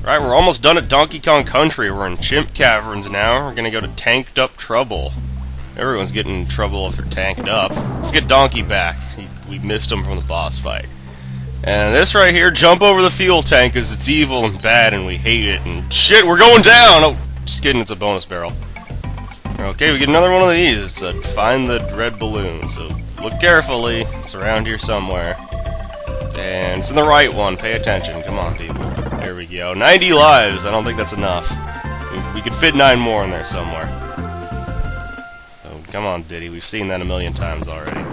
Right, we're almost done at Donkey Kong Country. We're in Chimp Caverns now. We're gonna go to Tanked Up Trouble. Everyone's getting in trouble if they're tanked up. Let's get Donkey back. We missed him from the boss fight. And this right here, jump over the fuel tank, because it's evil and bad and we hate it. And shit, we're going down! Oh, just kidding, it's a bonus barrel. Okay, we get another one of these. It's a find the red balloon. So look carefully. It's around here somewhere. And it's in the right one. Pay attention. Come on, people. There we go. 90 lives. I don't think that's enough. We could fit 9 more in there somewhere. So, come on, Diddy. We've seen that a million times already.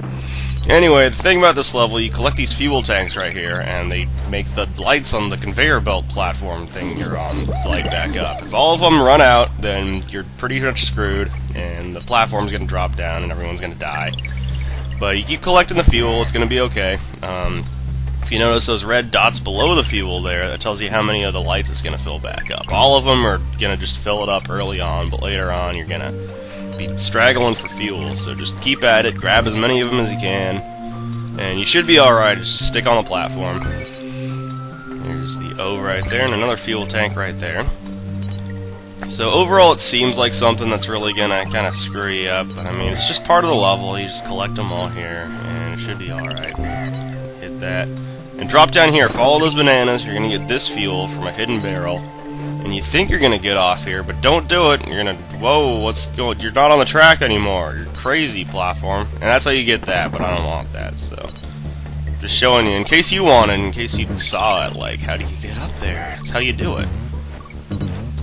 Anyway, the thing about this level, you collect these fuel tanks right here, and they make the lights on the conveyor belt platform thing you're on light back up. If all of them run out, then you're pretty much screwed, and the platform's going to drop down, and everyone's going to die. But you keep collecting the fuel, it's going to be okay. If you notice those red dots below the fuel there, that tells you how many of the lights it's going to fill back up. All of them are going to just fill it up early on, but later on you're going to be straggling for fuel. So just keep at it, grab as many of them as you can, and you should be alright. Just stick on the platform. There's the O right there, and another fuel tank right there. So overall it seems like something that's really going to kind of screw you up, but I mean, it's just part of the level. You just collect them all here, and it should be alright. Hit that. And drop down here, follow those bananas, you're going to get this fuel from a hidden barrel. And you think you're going to get off here, but don't do it. You're going to, whoa, what's going, you're not on the track anymore. You're crazy, platform. And that's how you get that, but I don't want that, so. Just showing you, in case you wanted, in case you saw it, like, how do you get up there? That's how you do it.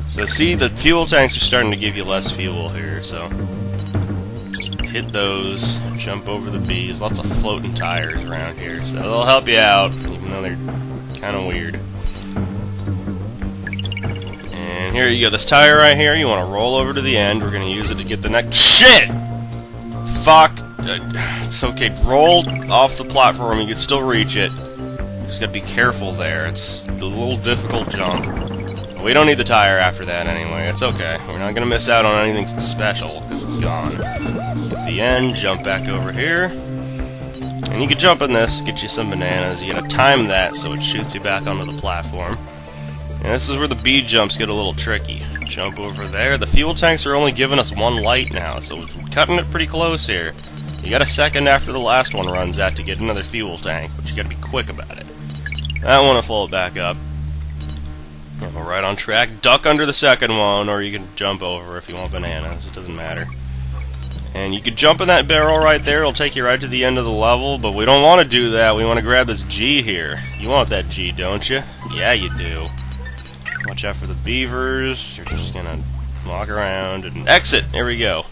So see, the fuel tanks are starting to give you less fuel here, so. Just hit those, jump over the bees, lots of floating tires around here, so they'll help you out, even though they're kind of weird. And here you go, this tire right here, you want to roll over to the end, we're going to use it to get the next— shit! Fuck! It's okay, roll off the platform, you can still reach it. You just gotta be careful there, it's a little difficult jump. We don't need the tire after that anyway, it's okay. We're not going to miss out on anything special, because it's gone. At the end, jump back over here. And you can jump in this, get you some bananas. You gotta time that so it shoots you back onto the platform. And this is where the bee jumps get a little tricky. Jump over there. The fuel tanks are only giving us 1 light now, so we're cutting it pretty close here. You got a second after the last one runs out to get another fuel tank, but you gotta be quick about it. I want to float back up. Yeah, we're right on track. Duck under the second one, or you can jump over if you want bananas. It doesn't matter. And you can jump in that barrel right there. It'll take you right to the end of the level, but we don't want to do that. We want to grab this G here. You want that G, don't you? Yeah, you do. Watch out for the beavers. You're just going to walk around and exit. There we go.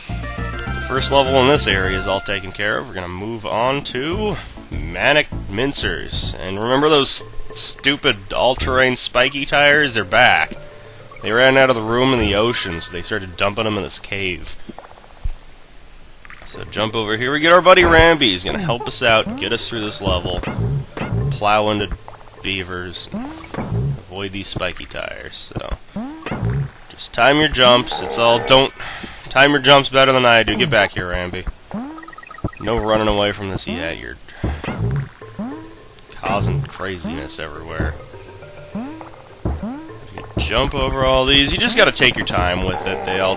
The first level in this area is all taken care of. We're going to move on to Manic Min Sirs. And remember those stupid all-terrain spiky tires? They're back. They ran out of the room in the ocean, so they started dumping them in this cave. So jump over here. We get our buddy Ramby. He's going to help us out, get us through this level, plow into beavers, avoid these spiky tires. So just time your jumps. It's all, don't time your jumps better than I do. Get back here, Ramby. No running away from this yet. You're causing craziness everywhere. You jump over all these. You just got to take your time with it. They all,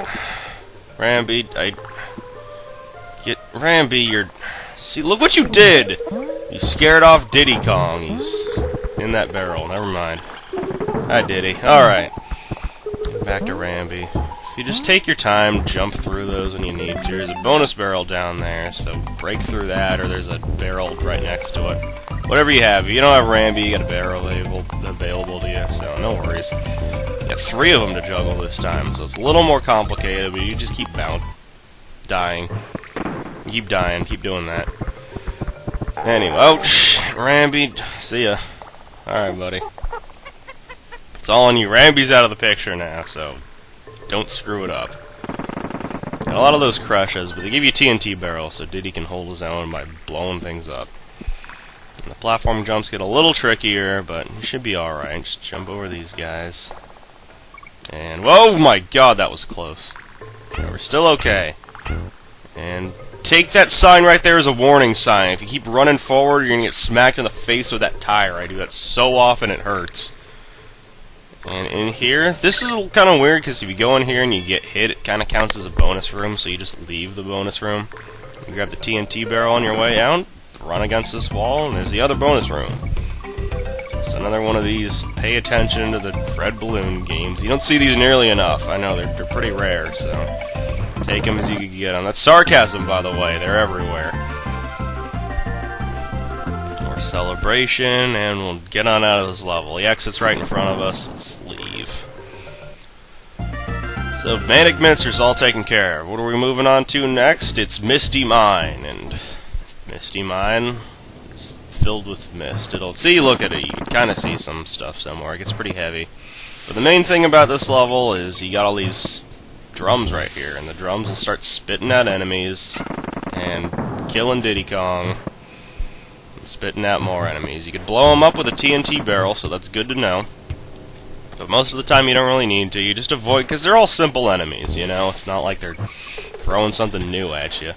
Ramby, Ramby, you're... See, look what you did! You scared off Diddy Kong. He's in that barrel. Never mind. Hi, Diddy. Alright. Back to Ramby. If you just take your time, jump through those when you need to. There's a bonus barrel down there, so break through that, or there's a barrel right next to it. Whatever you have. If you don't have Ramby, you got a barrel available to you, so no worries. You got 3 of them to juggle this time, so it's a little more complicated, but you just keep dying. Keep dying, keep doing that. Anyway, ouch, Ramby, see ya. Alright, buddy. It's all on you. Ramby's out of the picture now, so don't screw it up. Got a lot of those crushes, but they give you TNT barrels, so Diddy can hold his own by blowing things up. And the platform jumps get a little trickier, but you should be alright. Just jump over these guys. And, whoa, my god, that was close. Yeah, we're still okay. And take that sign right there as a warning sign. If you keep running forward, you're going to get smacked in the face with that tire. I do that so often it hurts. And in here, this is kind of weird because if you go in here and you get hit, it kind of counts as a bonus room, so you just leave the bonus room. You grab the TNT barrel on your way out, run against this wall, and there's the other bonus room. It's another one of these pay attention to the Fred Balloon games. You don't see these nearly enough. I know, they're pretty rare, so take them as you can get them. That's sarcasm, by the way. They're everywhere. More celebration, and we'll get on out of this level. The exit's right in front of us. Let's leave. So, Manic Min Sirs all taken care of. What are we moving on to next? It's Misty Mine, and Misty Mine is filled with mist. Look at it, you can kind of see some stuff somewhere. It gets pretty heavy. But the main thing about this level is you got all these drums right here, and the drums will start spitting at enemies and killing Diddy Kong and spitting out more enemies. You could blow them up with a TNT barrel, so that's good to know. But most of the time you don't really need to. You just avoid, because they're all simple enemies, you know? It's not like they're throwing something new at you.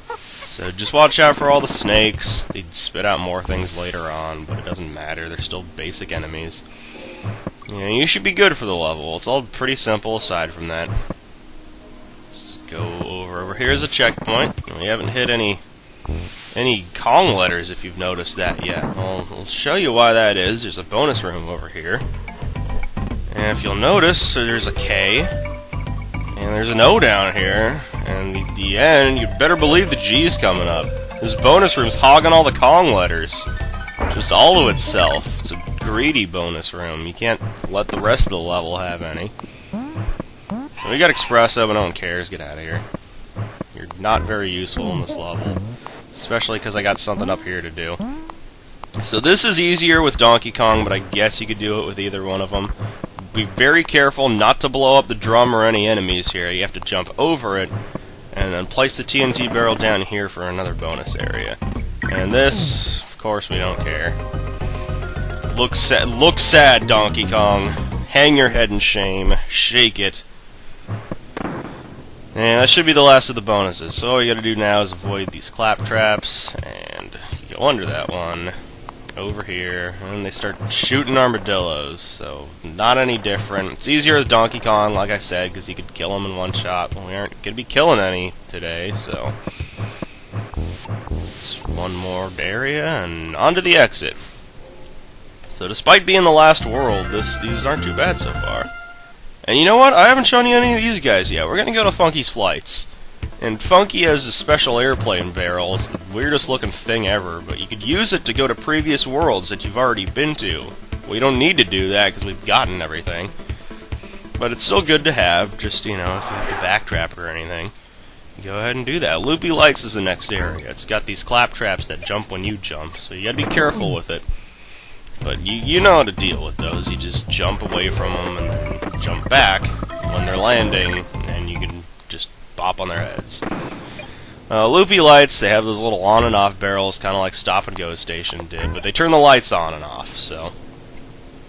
So just watch out for all the snakes. They'd spit out more things later on, but it doesn't matter. They're still basic enemies. Yeah, you should be good for the level. It's all pretty simple aside from that. Let's go over. Here's a checkpoint. We haven't hit any Kong letters, if you've noticed that yet. I'll show you why that is. There's a bonus room over here. And if you'll notice, there's a K, and there's an O down here, and the N, you better believe the G's coming up. This bonus room's hogging all the Kong letters. Just all to itself. It's a greedy bonus room. You can't let the rest of the level have any. So we got Espresso, but no one cares. Get out of here. You're not very useful in this level. Especially because I got something up here to do. So this is easier with Donkey Kong, but I guess you could do it with either one of them. Be very careful not to blow up the drum or any enemies here. You have to jump over it, and then place the TNT barrel down here for another bonus area. And this, of course, we don't care. Look sad, Donkey Kong. Hang your head in shame. Shake it. And that should be the last of the bonuses. So all you gotta do now is avoid these claptraps, and you go under that one. Over here, and they start shooting armadillos, so not any different. It's easier with Donkey Kong, like I said, because you could kill them in one shot. Well, we aren't going to be killing any today, so just one more area, and on to the exit. So despite being the last world, these aren't too bad so far. And you know what? I haven't shown you any of these guys yet. We're going to go to Funky's Flights. And Funky has a special airplane barrel. It's the weirdest looking thing ever, but you could use it to go to previous worlds that you've already been to. We don't need to do that because we've gotten everything. But it's still good to have, just, you know, if you have to backtrap or anything. Go ahead and do that. Loopy Lights is the next area. It's got these claptraps that jump when you jump, so you gotta be careful with it. But you know how to deal with those. You just jump away from them and then jump back when they're landing, and you can just bop on their heads. Loopy Lights, they have those little on and off barrels, kind of like Stop and Go Station did, but they turn the lights on and off, so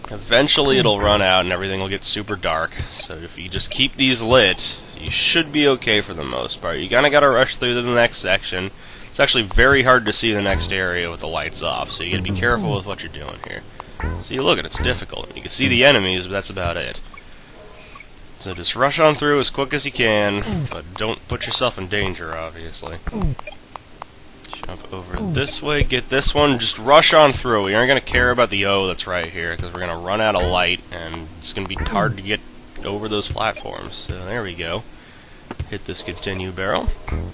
eventually it'll run out and everything will get super dark. So if you just keep these lit, you should be okay for the most part. You kind of got to rush through to the next section. It's actually very hard to see the next area with the lights off, so you got to be careful with what you're doing here. See, look at it, it's difficult. You can see the enemies, but that's about it. So just rush on through as quick as you can, but don't put yourself in danger, obviously. Jump over this way, get this one, just rush on through. We aren't going to care about the O that's right here, because we're going to run out of light, and it's going to be hard to get over those platforms. So there we go. Hit this continue barrel. And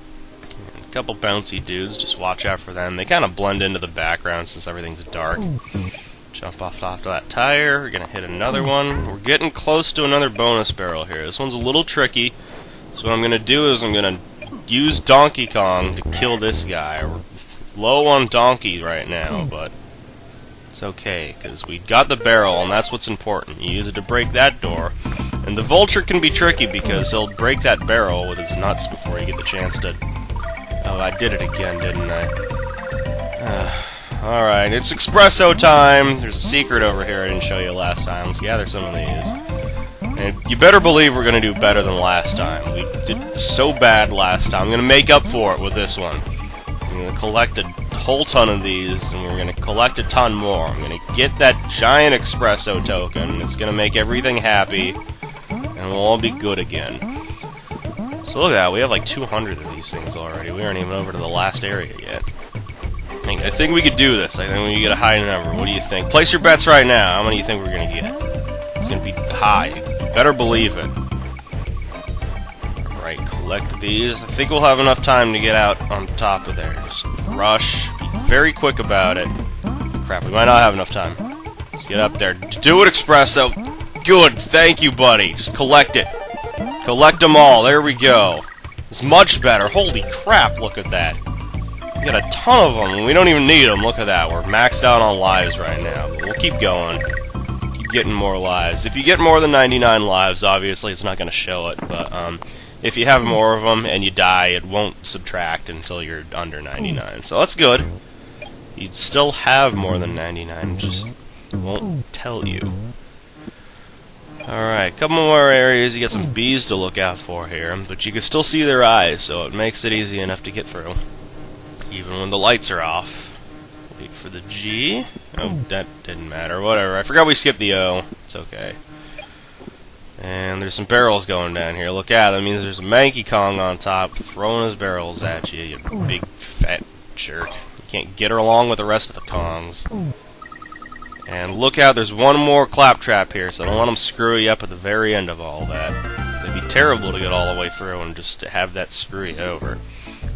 a couple bouncy dudes, just watch out for them. They kind of blend into the background since everything's dark. Jump off that tire. We're going to hit another one. We're getting close to another bonus barrel here. This one's a little tricky. So what I'm going to do is I'm going to use Donkey Kong to kill this guy. We're low on Donkey right now, but it's okay, because we got the barrel, and that's what's important. You use it to break that door. And the Vulture can be tricky, because he'll break that barrel with his nuts before you get the chance to... Oh, I did it again, didn't I? Alright, it's Espresso time. There's a secret over here I didn't show you last time. Let's gather some of these. And you better believe we're going to do better than last time. We did so bad last time. I'm going to make up for it with this one. I'm going to collect a whole ton of these, and we're going to collect a ton more. I'm going to get that giant espresso token. It's going to make everything happy, and we'll all be good again. So look at that, we have like 200 of these things already. We aren't even over to the last area yet. I think we could do this. I think we can get a high number. What do you think? Place your bets right now. How many do you think we're going to get? It's going to be high. You better believe it. Alright, collect these. I think we'll have enough time to get out on top of there. Just rush. Be very quick about it. Crap, we might not have enough time. Let's get up there. Do it, Espresso. Good. Thank you, buddy. Just collect it. Collect them all. There we go. It's much better. Holy crap, look at that. We got a ton of them, and we don't even need them. Look at that. We're maxed out on lives right now. But we'll keep going. Keep getting more lives. If you get more than 99 lives, obviously, it's not going to show it. But if you have more of them and you die, it won't subtract until you're under 99. So that's good. You'd still have more than 99, just won't tell you. Alright, couple more areas. You got some bees to look out for here, but you can still see their eyes, so it makes it easy enough to get through. Even when the lights are off. Wait for the G. Oh, that didn't matter. Whatever. I forgot we skipped the O. It's okay. And there's some barrels going down here. Look out. That means there's a Cranky Kong on top throwing his barrels at you, you big fat jerk. You can't get her along with the rest of the Kongs. And look out, there's one more claptrap here, so I don't want them screw you up at the very end of all that. It'd be terrible to get all the way through and just to have that screw you over.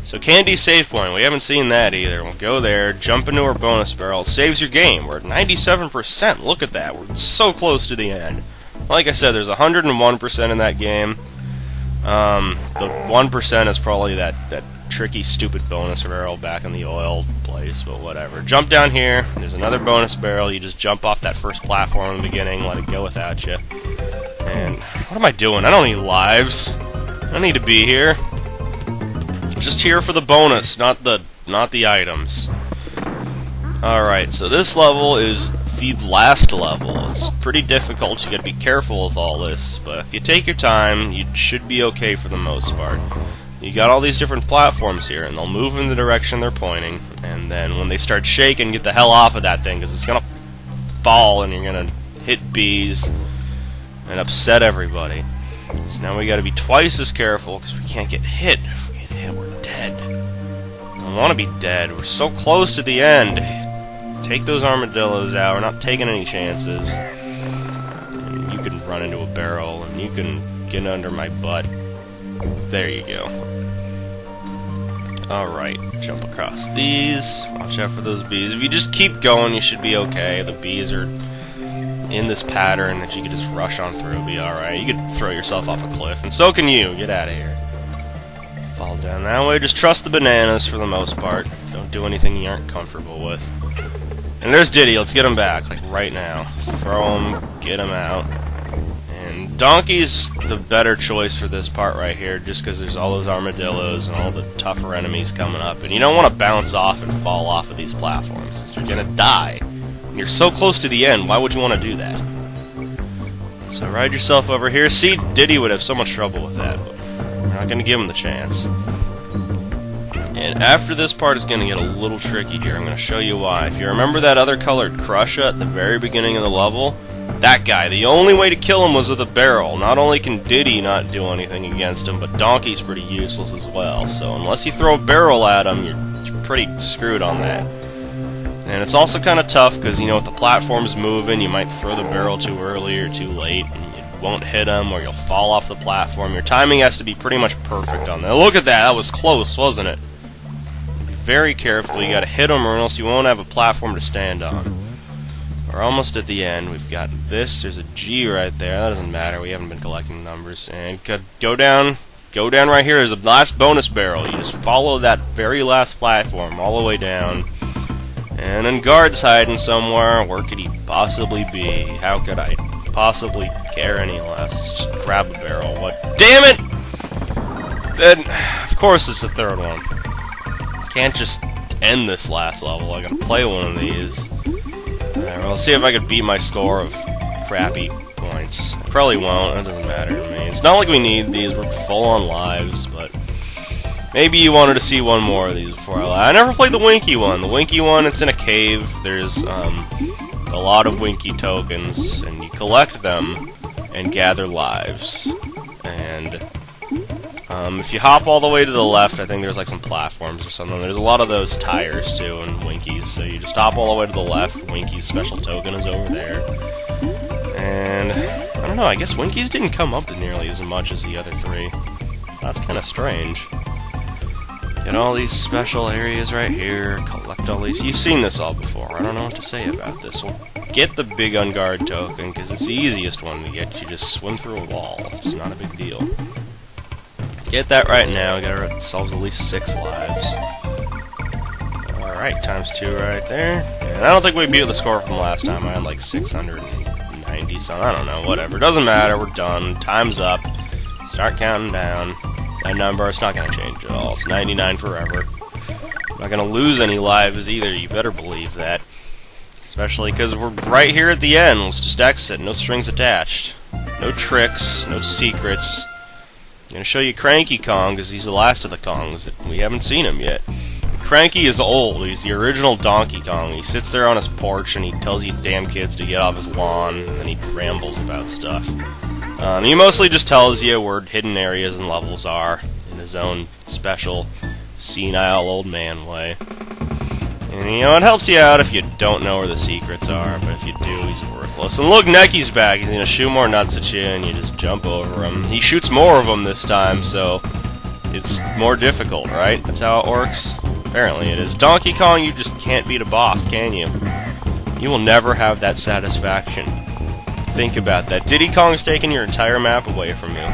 So Candy Save Point, we haven't seen that either. We'll go there, jump into our bonus barrel. It saves your game. We're at 97%. Look at that. We're so close to the end. Like I said, there's 101% in that game. The 1% is probably that tricky, stupid bonus barrel back in the oil place, but whatever. Jump down here. There's another bonus barrel. You just jump off that first platform in the beginning, let it go without you. And what am I doing? I don't need lives. I don't need to be here. Just here for the bonus, not the items. Alright, so this level is the last level. It's pretty difficult. You gotta be careful with all this, but if you take your time, you should be okay for the most part. You got all these different platforms here, and they'll move in the direction they're pointing, and then when they start shaking, get the hell off of that thing, because it's gonna fall, and you're gonna hit bees and upset everybody. So now we gotta be twice as careful, because we can't get hit. If we get hit, we're dead. I don't want to be dead. We're so close to the end. Take those armadillos out. We're not taking any chances. And you can run into a barrel, and you can get under my butt. There you go. Alright, jump across these. Watch out for those bees. If you just keep going, you should be okay. The bees are in this pattern that you can just rush on through and be alright. You could throw yourself off a cliff, and so can you. Get out of here. Fall down that way. Just trust the bananas for the most part. Don't do anything you aren't comfortable with. And there's Diddy. Let's get him back, like right now. Throw him, get him out. And Donkey's the better choice for this part right here, just because there's all those armadillos and all the tougher enemies coming up. And you don't want to bounce off and fall off of these platforms. You're going to die. And you're so close to the end, why would you want to do that? So ride yourself over here. See, Diddy would have so much trouble with that, but we're not going to give him the chance. And after this part is going to get a little tricky here. I'm going to show you why. If you remember that other colored Crusha at the very beginning of the level, that guy, the only way to kill him was with a barrel. Not only can Diddy not do anything against him, but Donkey's pretty useless as well. So unless you throw a barrel at him, you're pretty screwed on that. And it's also kind of tough because, you know, if the platform's moving, you might throw the barrel too early or too late, and you won't hit him, or you'll fall off the platform. Your timing has to be pretty much perfect on that. Look at that! That was close, wasn't it? Be very careful. You gotta hit him, or else you won't have a platform to stand on. We're almost at the end. We've got this. There's a G right there. That doesn't matter. We haven't been collecting numbers. And go down right here. There's a last bonus barrel. You just follow that very last platform all the way down. And then guard's hiding somewhere. Where could he possibly be? How could I possibly care any less? Just grab a barrel. What? Damn it! Then, of course, it's the third one. Can't just end this last level. I gotta play one of these. Alright, well, let's see if I can beat my score of crappy points. I probably won't. It doesn't matter to me. It's not like we need these. We're full on lives, but Maybe you wanted to see one more of these before I left. I never played the Winky one. The Winky one, it's in a cave. There's a lot of Winky tokens, and you collect them and gather lives. And if you hop all the way to the left, I think there's like some platforms or something. There's a lot of those tires too in Winky's, so you just hop all the way to the left. Winky's special token is over there. And I don't know, I guess Winky's didn't come up to nearly as much as the other three. So that's kind of strange. Get all these special areas right here, collect all these. You've seen this all before, I don't know what to say about this one. Get the big unguard token, because it's the easiest one to get. You just swim through a wall, it's not a big deal. Get that right now, get ourselves at least 6 lives. Alright, ×2 right there. And I don't think we beat the score from last time, I had like 690 something, I don't know, whatever. Doesn't matter, we're done, time's up. Start counting down. That number, it's not going to change at all. It's 99 forever. I'm not going to lose any lives either, you better believe that. Especially because we're right here at the end. Let's just exit, no strings attached. No tricks, no secrets. I'm going to show you Cranky Kong, because he's the last of the Kongs. We haven't seen him yet. Cranky is old. He's the original Donkey Kong. He sits there on his porch and he tells you damn kids to get off his lawn, and then he rambles about stuff. He mostly just tells you where hidden areas and levels are in his own special, senile old man way. And, you know, it helps you out if you don't know where the secrets are, but if you do, he's worthless. And look, Necky's back. He's gonna shoot more nuts at you, and you just jump over him. He shoots more of them this time, so it's more difficult, right? That's how it works? Apparently it is. Donkey Kong, you just can't beat a boss, can you? You will never have that satisfaction. Think about that. Diddy Kong's taking your entire map away from you.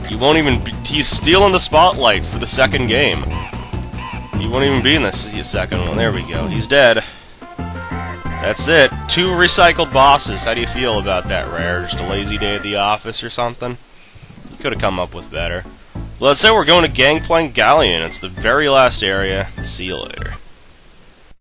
You won't even be, he's stealing the spotlight for the second game. You won't even be in this second one. There we go. He's dead. That's it. 2 recycled bosses. How do you feel about that, Rare? Just a lazy day at the office or something? You could have come up with better. Well, let's say we're going to Gangplank Galleon. It's the very last area. See you later.